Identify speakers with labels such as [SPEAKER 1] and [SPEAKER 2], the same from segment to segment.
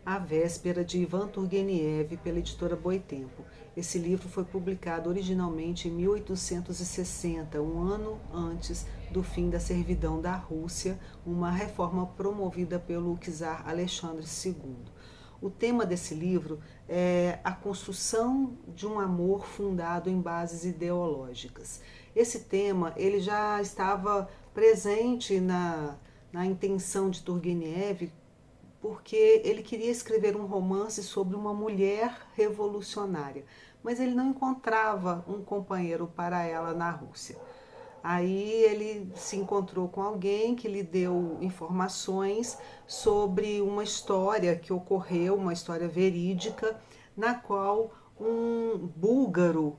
[SPEAKER 1] A Véspera, de Ivan Turgueniev, pela editora Boitempo. Esse livro foi publicado originalmente em 1860, um ano antes do fim da servidão da Rússia, uma reforma promovida pelo czar Alexandre II. O tema desse livro é a construção de um amor fundado em bases ideológicas. Esse tema ele já estava presente na intenção de Turgenev, porque ele queria escrever um romance sobre uma mulher revolucionária, mas ele não encontrava um companheiro para ela na Rússia. Aí ele se encontrou com alguém que lhe deu informações sobre uma história que ocorreu, uma história verídica, na qual um búlgaro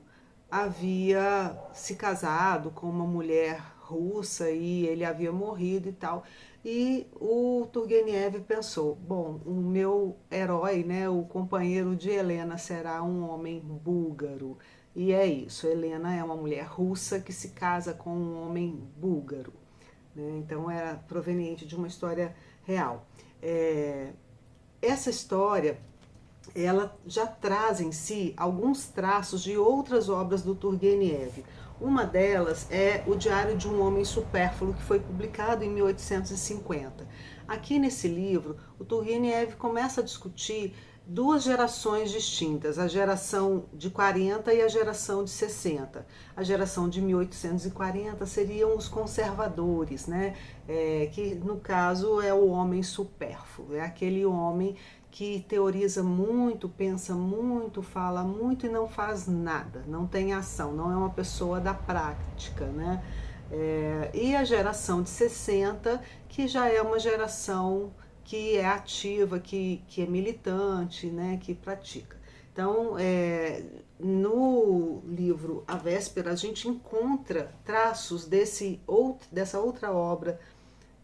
[SPEAKER 1] havia se casado com uma mulher russa e ele havia morrido e tal. E o Turgenev pensou, bom, o meu herói, né, o companheiro de Helena será um homem búlgaro. E é isso, Helena é uma mulher russa que se casa com um homem búlgaro. Né? Então era proveniente de uma história real. Essa história ela já traz em si alguns traços de outras obras do Turgenev. Uma delas é O Diário de um Homem Supérfluo, que foi publicado em 1850. Aqui nesse livro, o Turgenev começa a discutir duas gerações distintas, a geração de 40 e a geração de 60. A geração de 1840 seriam os conservadores, né? Que no caso é o homem supérfluo, é aquele homem que teoriza muito, pensa muito, fala muito e não faz nada, não tem ação, não é uma pessoa da prática, né? E a geração de 60, que já é uma geração que é ativa, que é militante, né, que pratica. Então, no livro A Véspera, a gente encontra traços dessa outra obra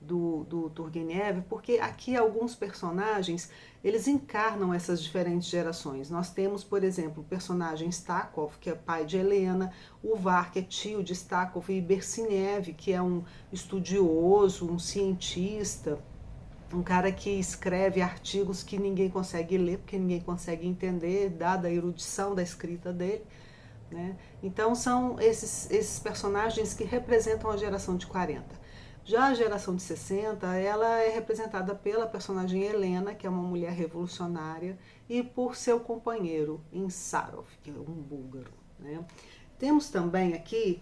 [SPEAKER 1] do Turgenev, porque aqui alguns personagens eles encarnam essas diferentes gerações. Nós temos, por exemplo, o personagem Stakov, que é pai de Helena, o Var, que é tio de Stakov, e Bersinev, que é um estudioso, um cientista, um cara que escreve artigos que ninguém consegue ler, porque ninguém consegue entender, dada a erudição da escrita dele. Né? Então são esses personagens que representam a geração de 40. Já a geração de 60, ela é representada pela personagem Helena, que é uma mulher revolucionária, e por seu companheiro, Insarov, que é um búlgaro. Né? Temos também aqui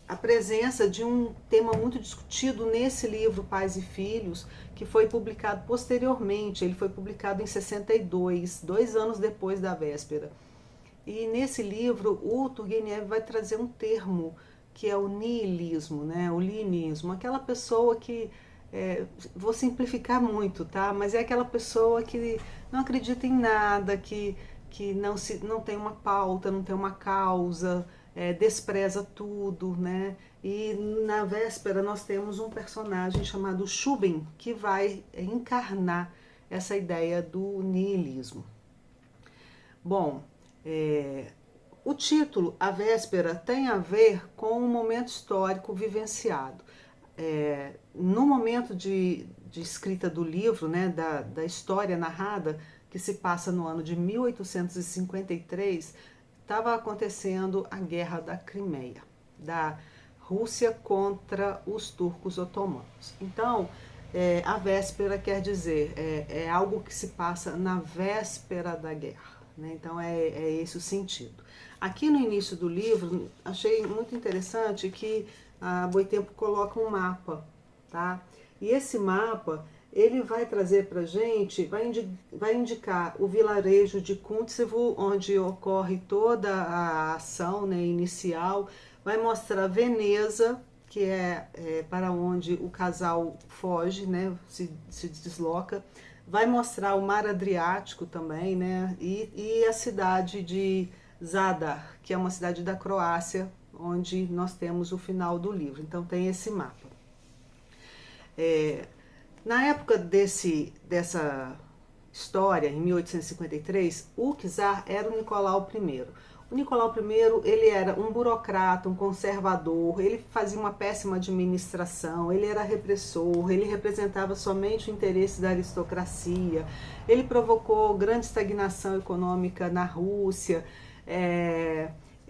[SPEAKER 1] a presença de um tema muito discutido nesse livro Pais e Filhos, que foi publicado posteriormente. Ele foi publicado em 62, 2 anos depois da Véspera. E nesse livro o Turgenev vai trazer um termo que é o niilismo, né? O linismo, aquela pessoa que, vou simplificar muito, tá? Mas é aquela pessoa que não acredita em nada, que não tem uma pauta, não tem uma causa, despreza tudo, né? E na Véspera nós temos um personagem chamado Chubin, que vai encarnar essa ideia do niilismo. Bom, o título, A Véspera, tem a ver com um momento histórico vivenciado. No momento de escrita do livro, né, da história narrada, que se passa no ano de 1853, estava acontecendo a Guerra da Crimeia, da Rússia contra os turcos otomanos. Então, a véspera quer dizer, é algo que se passa na véspera da guerra. Né? Então, é esse o sentido. Aqui no início do livro, achei muito interessante que a Boitempo coloca um mapa, tá? E esse mapa, ele vai trazer pra gente, vai indicar o vilarejo de Kuntsevo, onde ocorre toda a ação, né, inicial, vai mostrar Veneza, que é para onde o casal foge, né, se desloca, vai mostrar o mar Adriático também, né, e a cidade de Zadar, que é uma cidade da Croácia, onde nós temos o final do livro. Então tem esse mapa. Na época dessa história, em 1853, o czar era o Nicolau I. O Nicolau I, ele era um burocrata, um conservador, ele fazia uma péssima administração, ele era repressor, ele representava somente o interesse da aristocracia, ele provocou grande estagnação econômica na Rússia,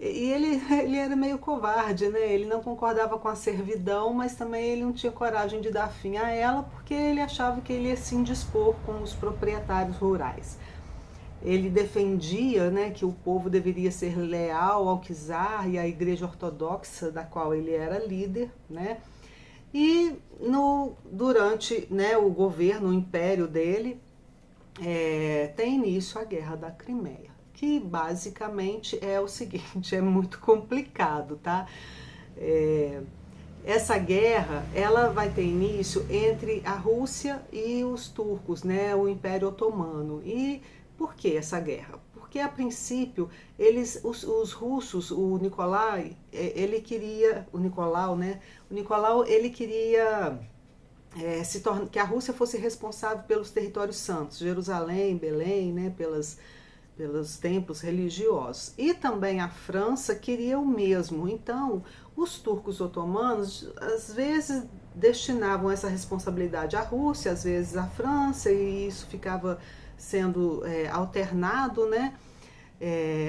[SPEAKER 1] e ele era meio covarde, né? Ele não concordava com a servidão, mas também ele não tinha coragem de dar fim a ela, porque ele achava que ele ia se indispor com os proprietários rurais. Ele defendia, né, que o povo deveria ser leal ao czar e à igreja ortodoxa, da qual ele era líder, né? E durante, né, o governo, o império dele, tem início a Guerra da Crimeia, que basicamente é o seguinte, é muito complicado, tá? Essa guerra, ela vai ter início entre a Rússia e os turcos, né, o Império Otomano. E por que essa guerra? Porque a princípio os russos, o Nicolau, ele queria, o Nicolau ele queria que a Rússia fosse responsável pelos territórios santos, Jerusalém, Belém, né, pelos templos religiosos. E também a França queria o mesmo. Então, os turcos otomanos, às vezes, destinavam essa responsabilidade à Rússia, às vezes à França, e isso ficava sendo alternado, né?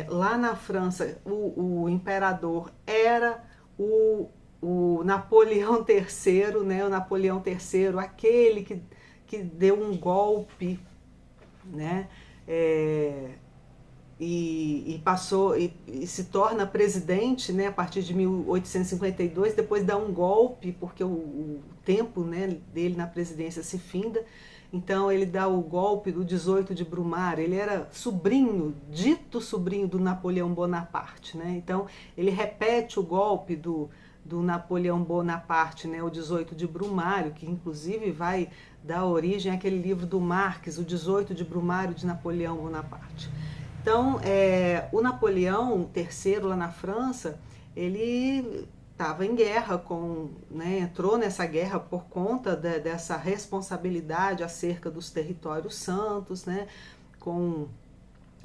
[SPEAKER 1] Lá na França, o imperador era o Napoleão III, né? O Napoleão III, aquele que deu um golpe, né? E passou e se torna presidente, né, a partir de 1852, depois dá um golpe, porque o tempo, né, dele na presidência se finda. Então ele dá o golpe do 18 de Brumário. Ele era sobrinho, dito sobrinho do Napoleão Bonaparte, né? Então ele repete o golpe do Napoleão Bonaparte, né, o 18 de Brumário, que inclusive vai dar origem àquele livro do Marx, o 18 de Brumário de Napoleão Bonaparte. Então, o Napoleão III, lá na França, ele estava em guerra, né, entrou nessa guerra por conta dessa responsabilidade acerca dos territórios santos, né, com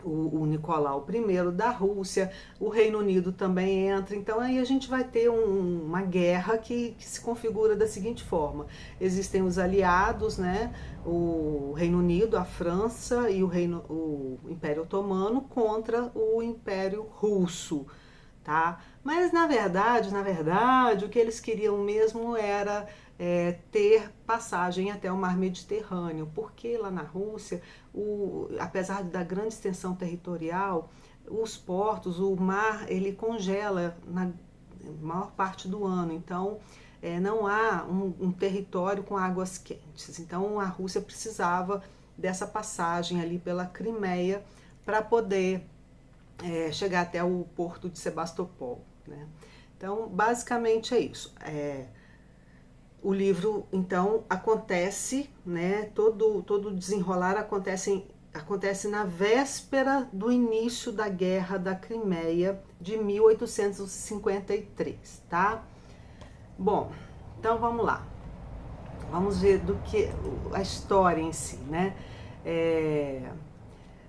[SPEAKER 1] o Nicolau I da Rússia, o Reino Unido também entra. Então aí a gente vai ter uma guerra que se configura da seguinte forma: existem os aliados, né, o Reino Unido, a França e o Império Otomano contra o Império Russo, tá? Mas na verdade, o que eles queriam mesmo era ter passagem até o mar Mediterrâneo, porque lá na Rússia, apesar da grande extensão territorial, os portos, o mar, ele congela na maior parte do ano, então não há um território com águas quentes. Então a Rússia precisava dessa passagem ali pela Crimeia para poder chegar até o porto de Sebastopol, né? Então basicamente é isso. O livro, então, acontece, né, todo o desenrolar acontece na véspera do início da Guerra da Crimeia de 1853, tá? Bom, então vamos lá. Vamos ver a história em si, né?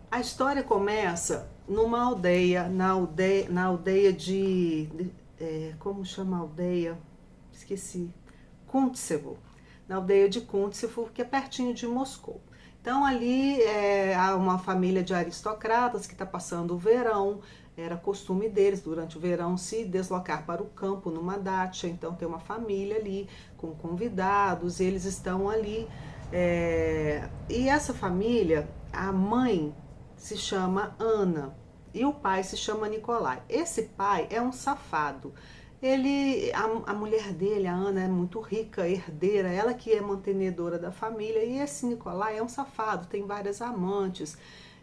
[SPEAKER 1] A história começa numa aldeia, na aldeia como chama a aldeia? Esqueci. Kuntsevo, na aldeia de Kuntsevo, que é pertinho de Moscou. Então ali há uma família de aristocratas que está passando o verão. Era costume deles durante o verão se deslocar para o campo numa dacha. Então tem uma família ali com convidados, eles estão ali. E essa família, a mãe se chama Ana e o pai se chama Nikolai. Esse pai é um safado. A mulher dele, a Ana, é muito rica, herdeira, ela que é mantenedora da família, e esse Nicolai é um safado, tem várias amantes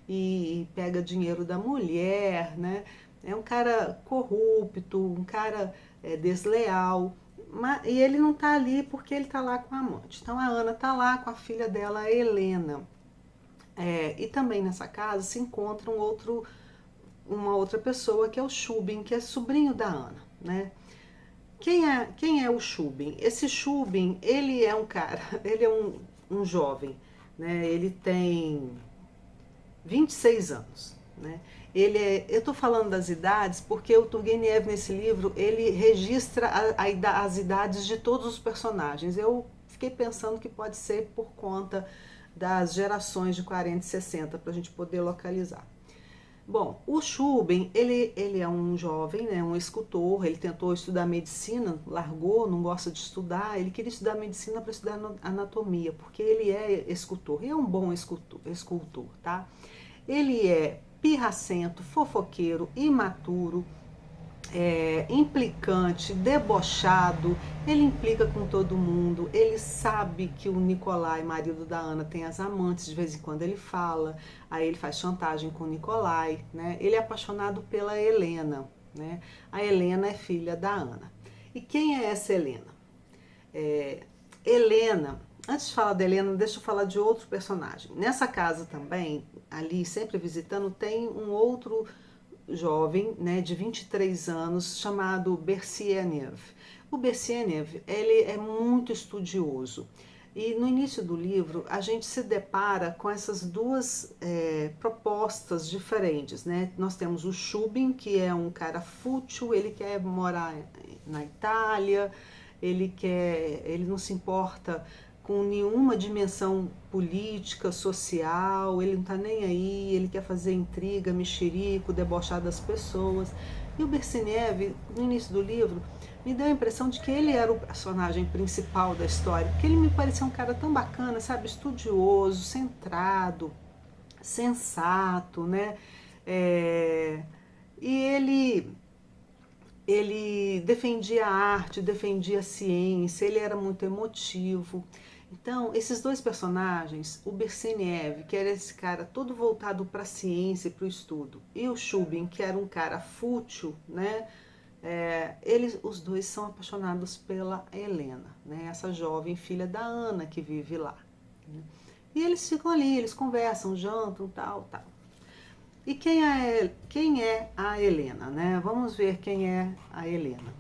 [SPEAKER 1] e pega dinheiro da mulher, né? É um cara corrupto, um cara desleal, e ele não tá ali porque ele tá lá com a amante. Então a Ana tá lá com a filha dela, a Helena. E também nessa casa se encontra uma outra pessoa, que é o Chubin, que é sobrinho da Ana, né? Quem é o Chubin? Esse Chubin, ele é um cara, ele é um jovem, né? Ele tem 26 anos, né? Eu estou falando das idades porque o Turgenev, nesse livro, ele registra as idades de todos os personagens. Eu fiquei pensando que pode ser por conta das gerações de 40 e 60, para a gente poder localizar. Bom, o Chubin, ele é um jovem, né, um escultor, ele tentou estudar medicina, largou, não gosta de estudar, ele queria estudar medicina para estudar anatomia, porque ele é escultor, e é um bom escultor, tá? Ele é pirracento, fofoqueiro, imaturo, implicante, debochado, ele implica com todo mundo, ele sabe que o Nicolai, marido da Ana, tem as amantes, de vez em quando ele fala, aí ele faz chantagem com o Nicolai, né? Ele é apaixonado pela Helena, né? A Helena é filha da Ana. E quem é essa Helena? Helena, antes de falar da Helena, deixa eu falar de outro personagem. Nessa casa também, ali sempre visitando, tem um outro jovem, né, de 23 anos, chamado Berseniev. O Berseniev, ele é muito estudioso. E no início do livro, a gente se depara com essas duas propostas diferentes, né? Nós temos o Chubin, que é um cara fútil, ele quer morar na Itália, ele não se importa com nenhuma dimensão política, social, ele não tá nem aí, ele quer fazer intriga, mexerico, debochar das pessoas. E o Berseniev, no início do livro, me deu a impressão de que ele era o personagem principal da história, porque ele me parecia um cara tão bacana, sabe, estudioso, centrado, sensato, né? E ele defendia a arte, defendia a ciência, ele era muito emotivo. Então, esses dois personagens, o Berseniev, que era esse cara todo voltado para a ciência e para o estudo, e o Chubin, que era um cara fútil, né? Os dois são apaixonados pela Helena, né? Essa jovem filha da Ana que vive lá, né? E eles ficam ali, eles conversam, jantam, tal, tal. E quem é a Helena, né? Vamos ver quem é a Helena.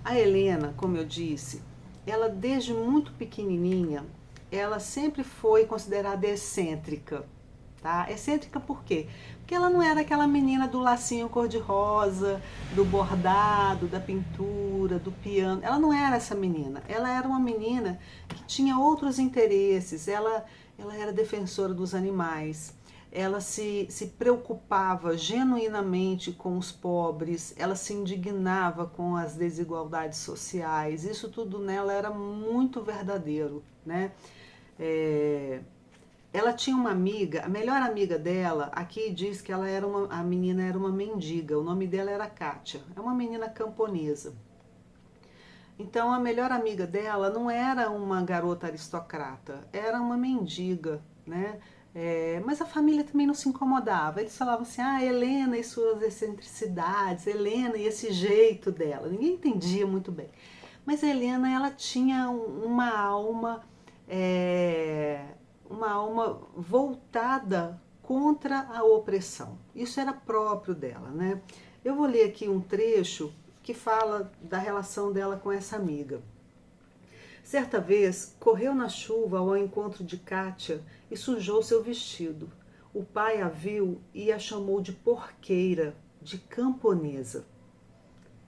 [SPEAKER 1] A Helena, como eu disse, ela desde muito pequenininha, ela sempre foi considerada excêntrica, tá? Excêntrica por quê? Porque ela não era aquela menina do lacinho cor-de-rosa, do bordado, da pintura, do piano. Ela não era essa menina. Ela era uma menina que tinha outros interesses. Ela era defensora dos animais. Ela se preocupava genuinamente com os pobres, ela se indignava com as desigualdades sociais, isso tudo nela era muito verdadeiro, né? Ela tinha uma amiga, a melhor amiga dela, aqui diz que a menina era uma mendiga, o nome dela era Kátia, é uma menina camponesa. Então a melhor amiga dela não era uma garota aristocrata, era uma mendiga, né? Mas a família também não se incomodava. Eles falavam assim, Helena e suas excentricidades, Helena e esse jeito dela. Ninguém entendia muito bem. Mas a Helena, ela tinha uma alma voltada contra a opressão. Isso era próprio dela, né? Eu vou ler aqui um trecho que fala da relação dela com essa amiga. Certa vez, correu na chuva ao encontro de Kátia e sujou seu vestido. O pai a viu e a chamou de porqueira, de camponesa.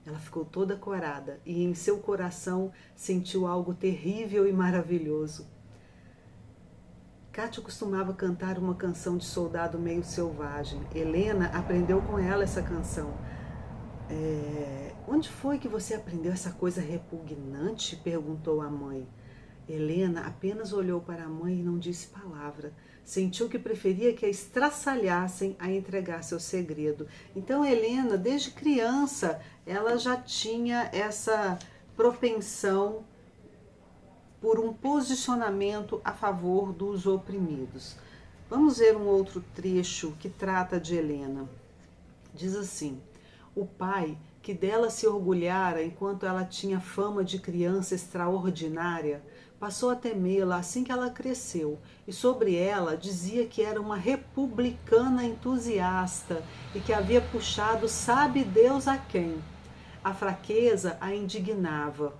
[SPEAKER 1] Ela ficou toda corada e em seu coração sentiu algo terrível e maravilhoso. Kátia costumava cantar uma canção de soldado meio selvagem. Helena aprendeu com ela essa canção. Onde foi que você aprendeu essa coisa repugnante? Perguntou a mãe. Helena apenas olhou para a mãe e não disse palavra. Sentiu que preferia que a estraçalhassem a entregar seu segredo. Então Helena, desde criança, ela já tinha essa propensão por um posicionamento a favor dos oprimidos. Vamos ver um outro trecho que trata de Helena. Diz assim: o pai, que dela se orgulhara enquanto ela tinha fama de criança extraordinária, passou a temê-la assim que ela cresceu, e sobre ela dizia que era uma republicana entusiasta e que havia puxado sabe Deus a quem. A fraqueza a indignava,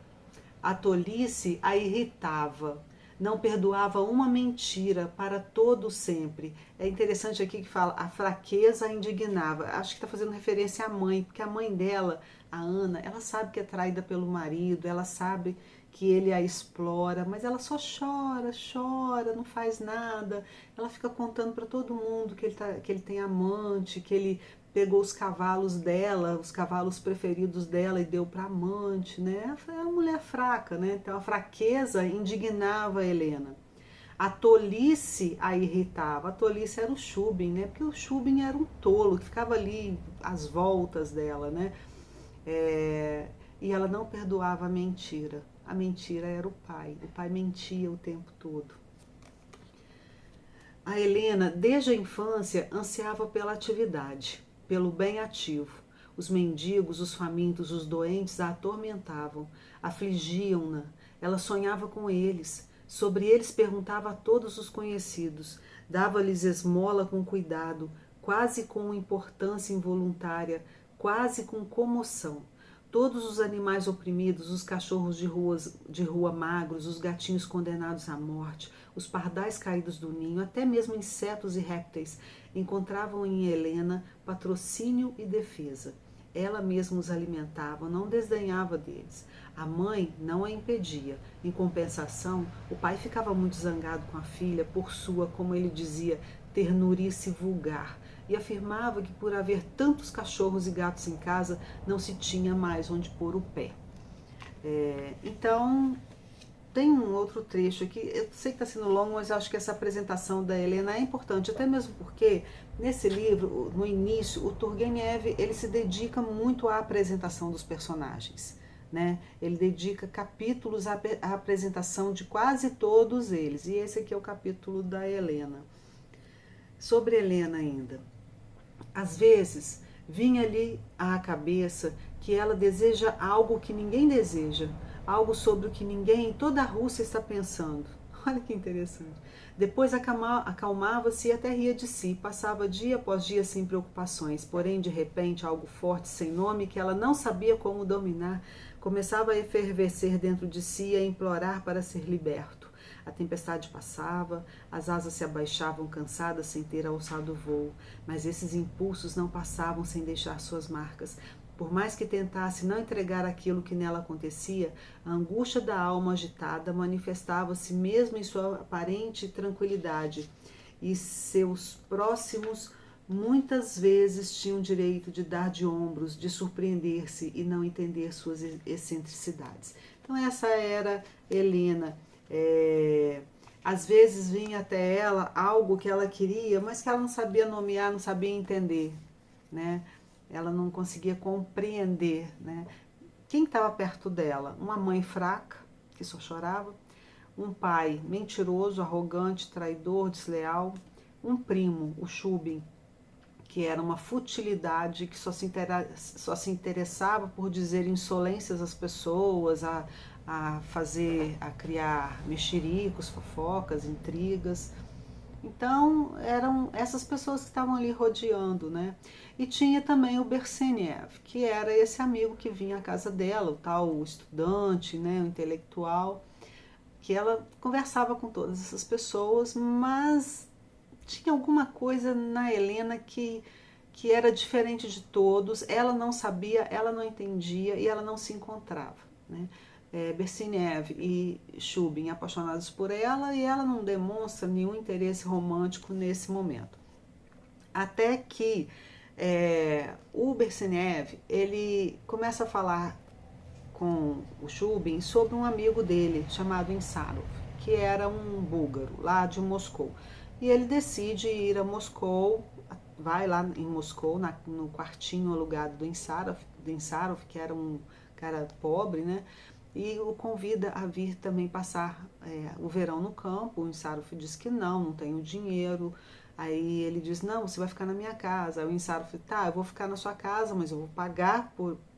[SPEAKER 1] a tolice a irritava. não perdoava uma mentira para todo sempre. É interessante aqui que fala, a fraqueza a indignava. Acho que está fazendo referência à mãe, porque a mãe dela, a Ana, ela sabe que é traída pelo marido, ela sabe que ele a explora, mas ela só chora, chora, não faz nada. Ela fica contando para todo mundo que ele tem amante, que ele pegou os cavalos dela, os cavalos preferidos dela e deu para amante, né? É uma mulher fraca, né? Então a fraqueza indignava a Helena. A tolice a irritava. A tolice era o Chubin, né? Porque o Chubin era um tolo que ficava ali às voltas dela, né? E ela não perdoava a mentira. A mentira era o pai. O pai mentia o tempo todo. A Helena, desde a infância, ansiava pela atividade, pelo bem ativo. Os mendigos, os famintos, os doentes a atormentavam, afligiam-na. Ela sonhava com eles. Sobre eles perguntava a todos os conhecidos. Dava-lhes esmola com cuidado, quase com importância involuntária, quase com comoção. Todos os animais oprimidos, os cachorros de rua magros, os gatinhos condenados à morte, os pardais caídos do ninho, até mesmo insetos e répteis, encontravam em Helena patrocínio e defesa. Ela mesma os alimentava, não desdenhava deles. A mãe não a impedia. Em compensação, o pai ficava muito zangado com a filha por sua, como ele dizia, ternurice vulgar, e afirmava que por haver tantos cachorros e gatos em casa, não se tinha mais onde pôr o pé. Então, tem um outro trecho aqui, eu sei que está sendo longo, mas acho que essa apresentação da Helena é importante, até mesmo porque nesse livro, no início, o Turgenev ele se dedica muito à apresentação dos personagens. Né? Ele dedica capítulos à apresentação de quase todos eles, e esse aqui é o capítulo da Helena. Sobre Helena ainda. Às vezes, vinha-lhe à cabeça que ela deseja algo que ninguém deseja, algo sobre o que ninguém em toda a Rússia está pensando. Olha que interessante. Depois acalmava-se e até ria de si, passava dia após dia sem preocupações, porém, de repente, algo forte, sem nome, que ela não sabia como dominar, começava a efervescer dentro de si e a implorar para ser liberto. A tempestade passava, as asas se abaixavam cansadas sem ter alçado o voo, mas esses impulsos não passavam sem deixar suas marcas. Por mais que tentasse não entregar aquilo que nela acontecia, a angústia da alma agitada manifestava-se mesmo em sua aparente tranquilidade, e seus próximos muitas vezes tinham direito de dar de ombros, de surpreender-se e não entender suas excentricidades. Então essa era Helena. Às vezes vinha até ela algo que ela queria, mas que ela não sabia nomear, não sabia entender, né? Ela não conseguia compreender, né? Quem estava perto dela? Uma mãe fraca, que só chorava, um pai mentiroso, arrogante, traidor, desleal, um primo, o Chubin, que era uma futilidade, que só se interessava por dizer insolências às pessoas, a criar mexericos, fofocas, intrigas. Então, eram essas pessoas que estavam ali rodeando, né? E tinha também o Berseniev, que era esse amigo que vinha à casa dela, o tal estudante, né, o intelectual, que ela conversava com todas essas pessoas, mas tinha alguma coisa na Helena que era diferente de todos, ela não sabia, ela não entendia e ela não se encontrava, né? Berseniev e Chubin apaixonados por ela, e ela não demonstra nenhum interesse romântico nesse momento. Até que o Berseniev, ele começa a falar com o Chubin sobre um amigo dele chamado Insarov, que era um búlgaro lá de Moscou. E ele decide ir a Moscou, vai lá em Moscou, no quartinho alugado do Insarov, que era um cara pobre, né? E o convida a vir também passar o verão no campo. O Insarov diz que não tenho dinheiro. Aí ele diz, não, você vai ficar na minha casa. Aí o Insarov, tá, eu vou ficar na sua casa, mas eu vou pagar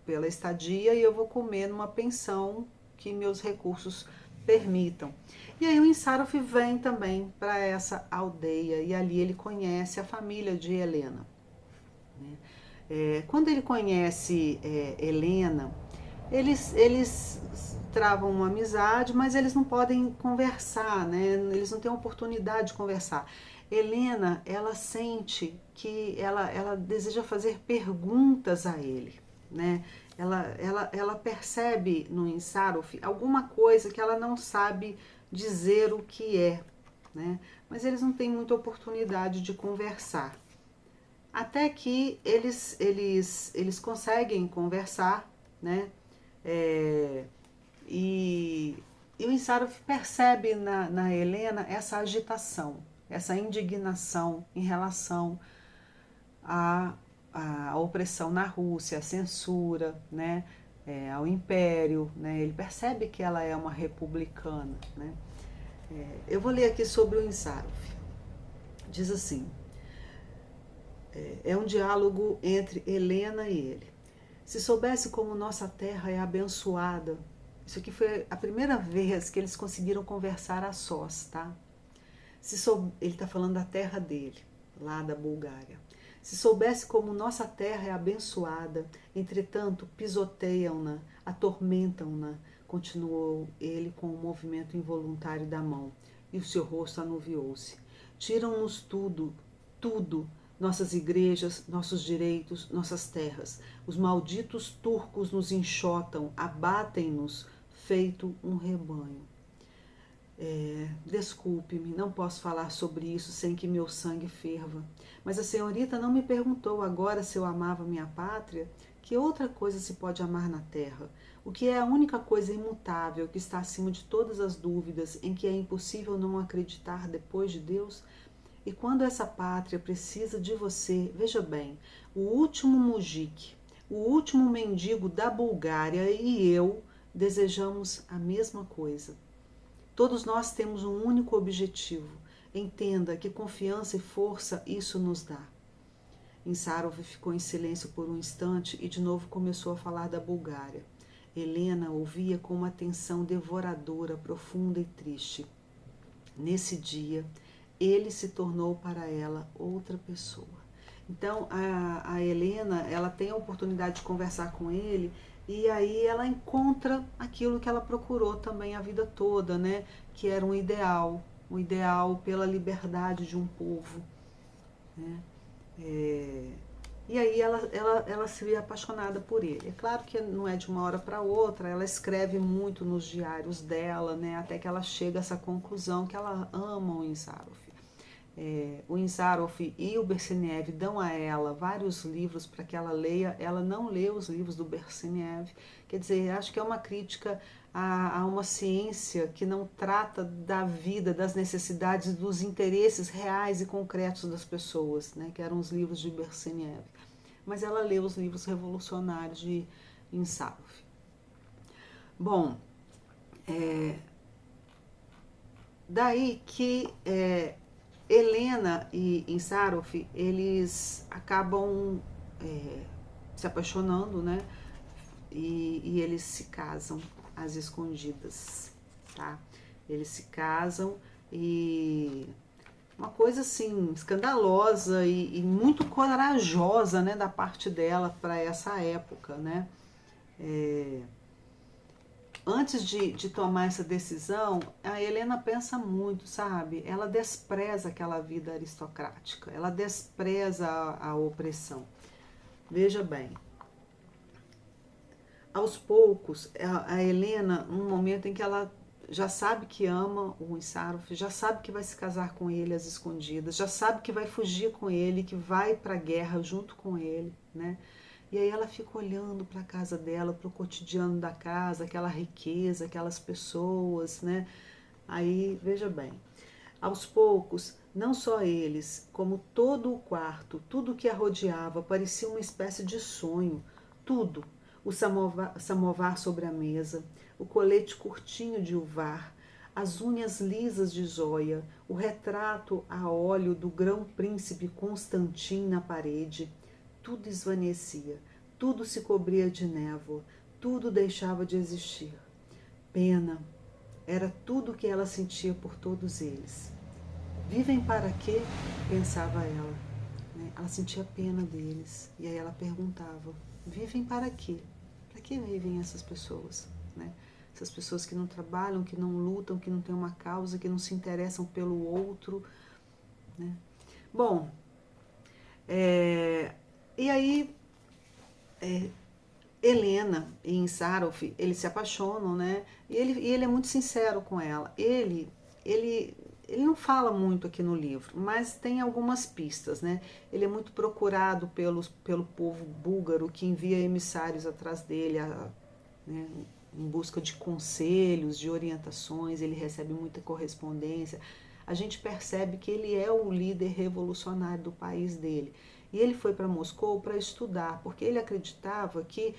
[SPEAKER 1] pela estadia e eu vou comer numa pensão que meus recursos permitam. E aí o Insarov vem também para essa aldeia e ali ele conhece a família de Helena. Quando ele conhece Helena, eles travam uma amizade, mas eles não podem conversar, né? Eles não têm oportunidade de conversar. Helena, ela sente que ela deseja fazer perguntas a ele, né? Ela percebe no Insarov alguma coisa que ela não sabe dizer o que é, né? Mas eles não têm muita oportunidade de conversar. Até que eles conseguem conversar, né? É, e o Insarov percebe na Helena essa agitação, essa indignação em relação à opressão na Rússia, à censura, né? Ao império, né? Ele percebe que ela é uma republicana, né? Eu vou ler aqui sobre o Insarov. Diz assim: é um diálogo entre Helena e ele. Se soubesse como nossa terra é abençoada. Isso aqui foi a primeira vez que eles conseguiram conversar a sós, tá? Ele está falando da terra dele, lá da Bulgária. Se soubesse como nossa terra é abençoada, entretanto pisoteiam-na, atormentam-na, continuou ele com um movimento involuntário da mão, e o seu rosto anuviou-se. Tiram-nos tudo, tudo, nossas igrejas, nossos direitos, nossas terras. Os malditos turcos nos enxotam, abatem-nos, feito um rebanho. Desculpe-me, não posso falar sobre isso sem que meu sangue ferva. Mas a senhorita não me perguntou agora se eu amava minha pátria? Que outra coisa se pode amar na terra? O que é a única coisa imutável, que está acima de todas as dúvidas, em que é impossível não acreditar depois de Deus? E quando essa pátria precisa de você, veja bem, o último mujik, o último mendigo da Bulgária e eu desejamos a mesma coisa. Todos nós temos um único objetivo. Entenda que confiança e força isso nos dá. Insarov ficou em silêncio por um instante e de novo começou a falar da Bulgária. Helena ouvia com uma atenção devoradora, profunda e triste. Nesse dia, ele se tornou para ela outra pessoa. Então, a Helena, ela tem a oportunidade de conversar com ele e aí ela encontra aquilo que ela procurou também a vida toda, né? Que era um ideal pela liberdade de um povo, né? E aí ela se vê apaixonada por ele. É claro que não é de uma hora para outra, ela escreve muito nos diários dela, né? Até que ela chega a essa conclusão que ela ama o Insarov. O Insarov e o Berseniev dão a ela vários livros para que ela leia. Ela não lê os livros do Berseniev. Quer dizer, acho que é uma crítica a uma ciência que não trata da vida, das necessidades, dos interesses reais e concretos das pessoas, né, que eram os livros de Berseniev. Mas ela lê os livros revolucionários de Insarov. Bom, daí que Helena e Insarov, eles acabam se apaixonando, né? E eles se casam às escondidas, tá? Eles se casam e uma coisa assim escandalosa e muito corajosa, né, da parte dela para essa época, né? Antes de tomar essa decisão, a Helena pensa muito, sabe? Ela despreza aquela vida aristocrática, ela despreza a opressão. Veja bem, aos poucos, a Helena, num momento em que ela já sabe que ama o Insarov, já sabe que vai se casar com ele às escondidas, já sabe que vai fugir com ele, que vai para a guerra junto com ele, né? E aí ela fica olhando para a casa dela, para o cotidiano da casa, aquela riqueza, aquelas pessoas, né? Aí, veja bem, aos poucos, não só eles, como todo o quarto, tudo que a rodeava, parecia uma espécie de sonho. Tudo. O samovar sobre a mesa, o colete curtinho de uvar, as unhas lisas de Zóia, o retrato a óleo do grão-príncipe Constantin na parede, tudo esvaecia, tudo se cobria de névoa, tudo deixava de existir. Pena, era tudo o que ela sentia por todos eles. Vivem para quê? Pensava ela. Né? Ela sentia pena deles. E aí ela perguntava, vivem para quê? Para que vivem essas pessoas? Né? essas pessoas que não trabalham, que não lutam, que não têm uma causa, que não se interessam pelo outro, né? Bom, e aí Helena e Insarov, eles se apaixonam, né? E ele é muito sincero com ela. Ele não fala muito aqui no livro, mas tem algumas pistas, né? Ele é muito procurado pelo povo búlgaro, que envia emissários atrás dele, né, em busca de conselhos, de orientações. Ele recebe muita correspondência. A gente percebe que ele é o líder revolucionário do país dele. E ele foi para Moscou para estudar, porque ele acreditava que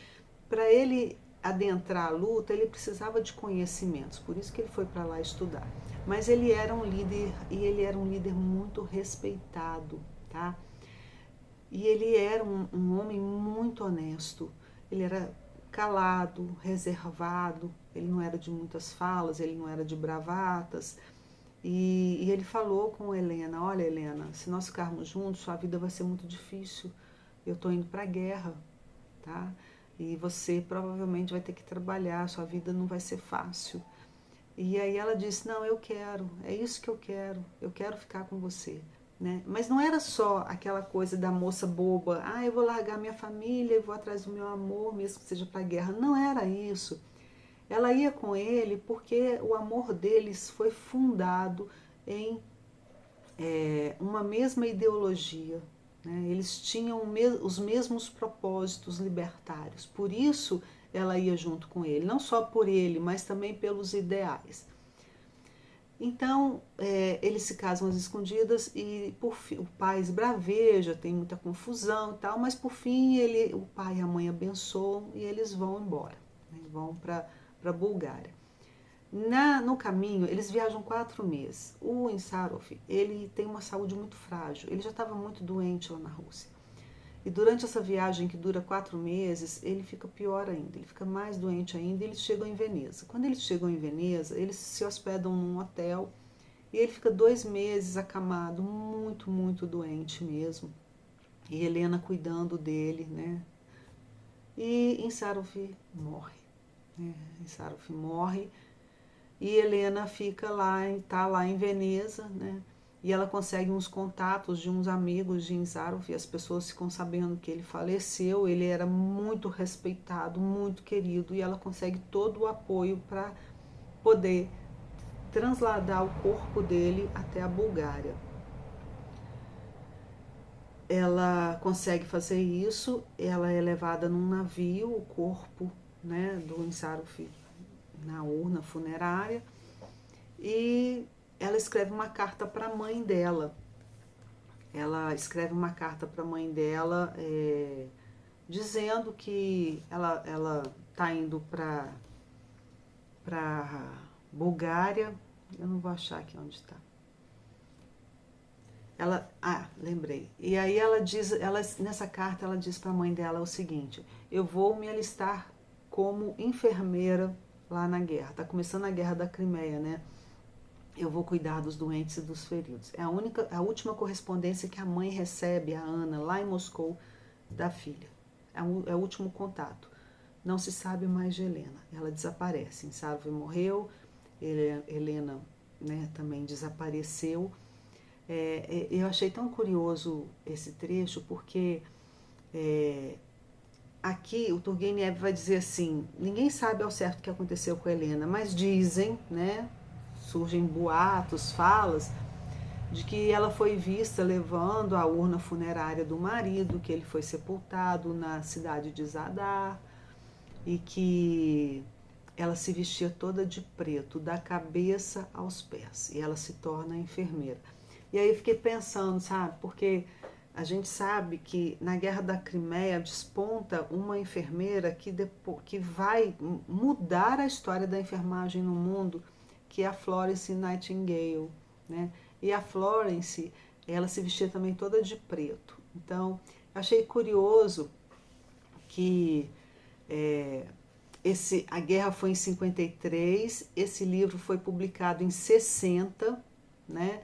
[SPEAKER 1] para ele adentrar a luta, ele precisava de conhecimentos, por isso que ele foi para lá estudar. Mas ele era um líder, e ele era um líder muito respeitado, tá? E ele era um homem muito honesto, ele era calado, reservado, ele não era de muitas falas, ele não era de bravatas. E ele falou com Helena: olha, Helena, se nós ficarmos juntos, sua vida vai ser muito difícil. Eu estou indo para a guerra, tá? E você provavelmente vai ter que trabalhar, sua vida não vai ser fácil. E aí ela disse: não, eu quero, é isso que eu quero ficar com você. Né? Mas não era só aquela coisa da moça boba: ah, eu vou largar minha família e vou atrás do meu amor, mesmo que seja para a guerra. Não era isso. Ela ia com ele porque o amor deles foi fundado em uma mesma ideologia. Né? Eles tinham os mesmos propósitos libertários. Por isso ela ia junto com ele, não só por ele, mas também pelos ideais. Então, eles se casam às escondidas e o pai esbraveja, tem muita confusão e tal, mas por fim o pai e a mãe abençoam e eles vão embora, né? Vão para a Bulgária. No caminho, eles viajam 4 meses. O Insarov, ele tem uma saúde muito frágil, ele já estava muito doente lá na Rússia. E durante essa viagem, que dura 4 meses, ele fica pior ainda, ele fica mais doente ainda, e eles chegam em Veneza. Quando eles chegam em Veneza, eles se hospedam num hotel, e ele fica 2 meses acamado, muito, muito doente mesmo. E Helena cuidando dele, né? E Insarov morre. Né? Insarov morre, e Helena fica lá, está lá em Veneza, né? E ela consegue uns contatos de uns amigos de Insarov, e as pessoas ficam sabendo que ele faleceu. Ele era muito respeitado, muito querido, e ela consegue todo o apoio para poder transladar o corpo dele até a Bulgária. Ela consegue fazer isso, ela é levada num navio, o corpo, né, do Insarov na urna funerária, e ela escreve uma carta para a mãe dela. Ela escreve uma carta para a mãe dela, dizendo que ela está indo para Bulgária. Eu não vou achar aqui onde está. Lembrei. E aí nessa carta ela diz para a mãe dela o seguinte: eu vou me alistar como enfermeira lá na guerra. Está começando a guerra da Crimeia, né? Eu vou cuidar dos doentes e dos feridos. É a última correspondência que a mãe recebe, a Ana, lá em Moscou, da filha. É o último contato. Não se sabe mais de Helena. Ela desaparece. Insarov morreu, Helena, né, também desapareceu. Eu achei tão curioso esse trecho, porque aqui o Turgenev vai dizer assim: ninguém sabe ao certo o que aconteceu com a Helena, mas dizem, né, surgem boatos, falas, de que ela foi vista levando a urna funerária do marido, que ele foi sepultado na cidade de Zadar, e que ela se vestia toda de preto, da cabeça aos pés, e ela se torna enfermeira. E aí eu fiquei pensando, sabe, porque a gente sabe que na Guerra da Crimeia desponta uma enfermeira que vai mudar a história da enfermagem no mundo, que é a Florence Nightingale, né? E a Florence, ela se vestia também toda de preto. Então, achei curioso que a guerra foi em 53, esse livro foi publicado em 60, né?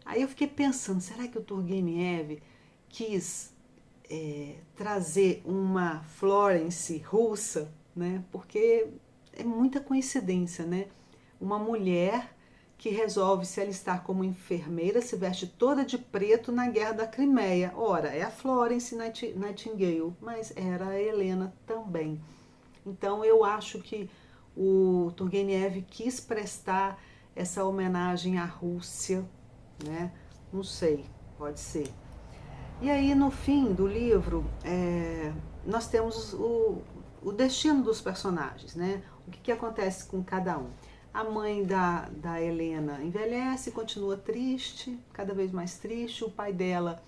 [SPEAKER 1] Aí eu fiquei pensando, será que o Turgenev quis trazer uma Florence russa, né? Porque é muita coincidência, né? Uma mulher que resolve se alistar como enfermeira, se veste toda de preto na Guerra da Crimeia. Ora, é a Florence Nightingale, mas era a Helena também. Então eu acho que o Turgenev quis prestar essa homenagem à Rússia, né? Não sei, pode ser. E aí no fim do livro nós temos o destino dos personagens, né? O que acontece com cada um. A mãe da Helena envelhece, continua triste, cada vez mais triste. O pai dela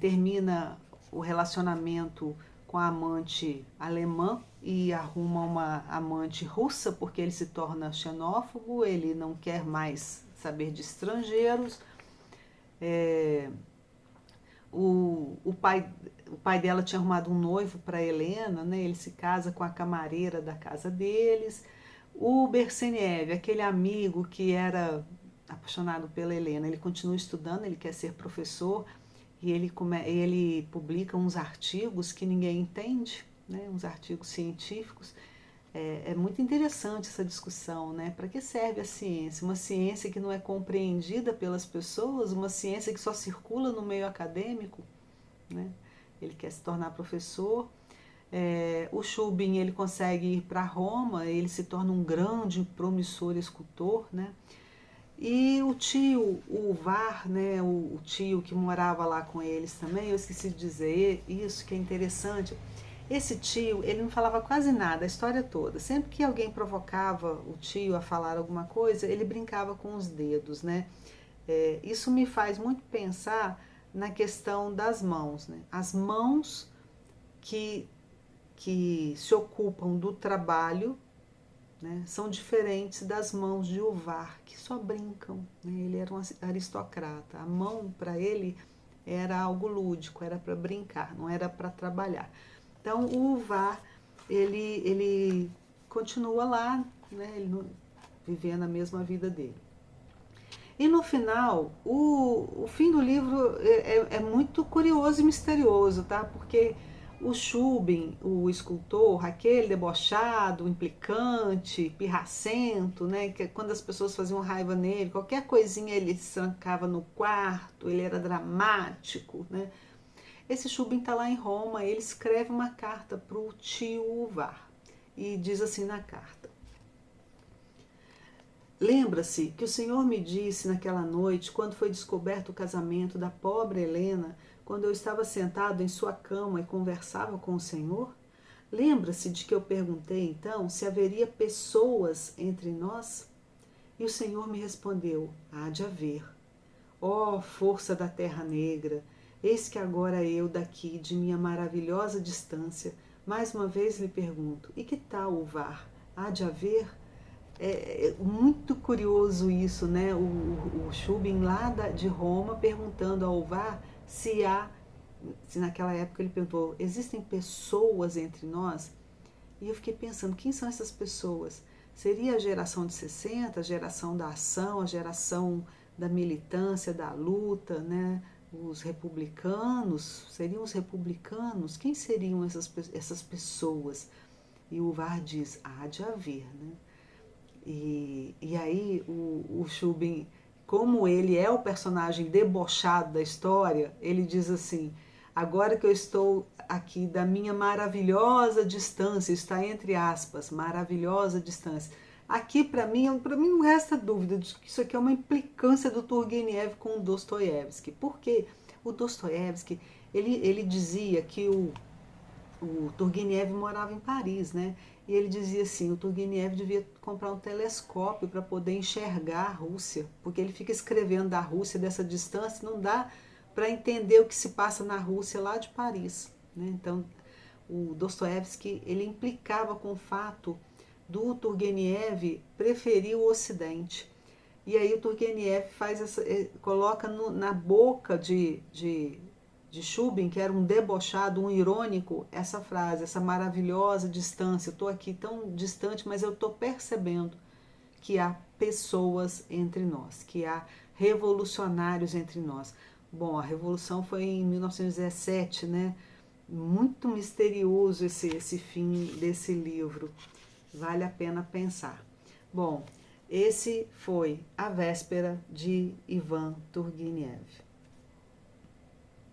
[SPEAKER 1] termina o relacionamento com a amante alemã e arruma uma amante russa, porque ele se torna xenófobo, ele não quer mais saber de estrangeiros. O pai dela tinha arrumado um noivo para Helena, né? Ele se casa com a camareira da casa deles. O Berseniev, aquele amigo que era apaixonado pela Helena, ele continua estudando, ele quer ser professor e ele publica uns artigos que ninguém entende, né? Uns artigos científicos. É muito interessante essa discussão, né? Para que serve a ciência? Uma ciência que não é compreendida pelas pessoas, uma ciência que só circula no meio acadêmico, né? Ele quer se tornar professor. O Chubin, ele consegue ir para Roma, ele se torna um grande, promissor escultor, né? E o tio, o Var, né, o tio que morava lá com eles também, eu esqueci de dizer isso, que é interessante. Esse tio, ele não falava quase nada, a história toda. Sempre que alguém provocava o tio a falar alguma coisa, ele brincava com os dedos, né? Isso me faz muito pensar na questão das mãos, né? As mãos que se ocupam do trabalho, né, são diferentes das mãos de Uvar, que só brincam, né? Ele era um aristocrata. A mão, para ele, era algo lúdico, era para brincar, não era para trabalhar. Então, o Uvar, ele continua lá, né, ele vivendo a mesma vida dele. E no final, o fim do livro é muito curioso e misterioso, tá? Porque o Chubin, o escultor, aquele debochado, implicante, pirracento, né? Que quando as pessoas faziam raiva nele, qualquer coisinha ele se trancava no quarto, ele era dramático, né? Esse Chubin está lá em Roma, ele escreve uma carta para o tio Uvar e diz assim na carta: lembra-se que o Senhor me disse naquela noite, quando foi descoberto o casamento da pobre Helena, quando eu estava sentado em sua cama e conversava com o Senhor? Lembra-se de que eu perguntei então se haveria pessoas entre nós? E o Senhor me respondeu: há de haver. Ó força da terra negra, eis que agora eu daqui, de minha maravilhosa distância, mais uma vez lhe pergunto: e que tal o VAR? Há de haver? É muito curioso isso, né? O Chubin lá de Roma perguntando ao VAR se naquela época ele perguntou, existem pessoas entre nós? E eu fiquei pensando, quem são essas pessoas? Seria a geração de 60, a geração da ação, a geração da militância, da luta, né? Os republicanos, seriam os republicanos? Quem seriam essas pessoas? E o VAR diz, há de haver, né? E aí o Chubin, como ele é o personagem debochado da história, ele diz assim, agora que eu estou aqui da minha maravilhosa distância, está entre aspas, maravilhosa distância. Aqui para mim não resta dúvida de que isso aqui é uma implicância do Turgenev com o Dostoiévski. Por quê? O Dostoiévski, ele dizia que o Turgenev morava em Paris, né? E ele dizia assim, o Turgenev devia comprar um telescópio para poder enxergar a Rússia, porque ele fica escrevendo da Rússia dessa distância, não dá para entender o que se passa na Rússia lá de Paris, né? Então, o Dostoiévski, ele implicava com o fato do Turgenev preferir o Ocidente. E aí o Turgenev coloca na boca de Chubin, que era um debochado, um irônico, essa frase, essa maravilhosa distância. Eu estou aqui tão distante, mas eu estou percebendo que há pessoas entre nós, que há revolucionários entre nós. Bom, a revolução foi em 1917, né? Muito misterioso esse fim desse livro. Vale a pena pensar. Bom, esse foi A Véspera de Ivan Turgenev.